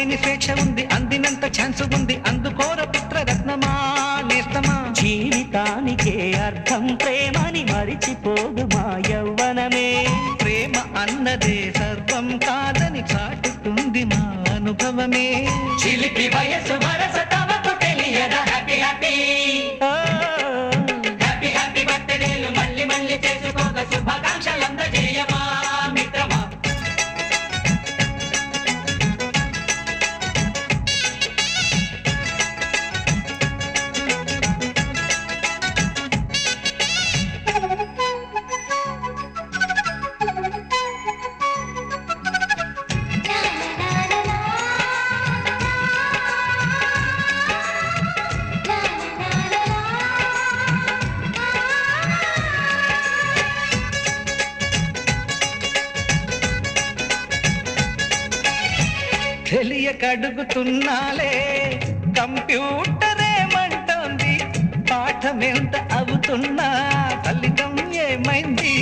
లేని స్వేచ్ఛ ఉంది, అందినంత ఛాన్స్ ఉంది, అందుకోర పుత్రరత్నమా నేస్తమా. జీవితానికే అర్థం ప్రేమని మరిచిపోదు మా యవ్వనమే. ప్రేమ అన్నదే సర్వం కాదని చాటుతుంది మా అనుభవమే. చిలిపి వయసు వరస తమకు తెలియదా హ్యాపీ హ్యాపీ హ్యాపీ హ్యాపీ బర్త్డేలు మళ్ళీ మళ్ళీ చేసుకోక శుభాకాంక్షలందజేయమా మిత్రమా. తెలియకడుగుతున్నాలే కంప్యూటర్ ఏమంటోంది, పాఠమెంత అవుతున్నా ఫలితం ఏమైంది.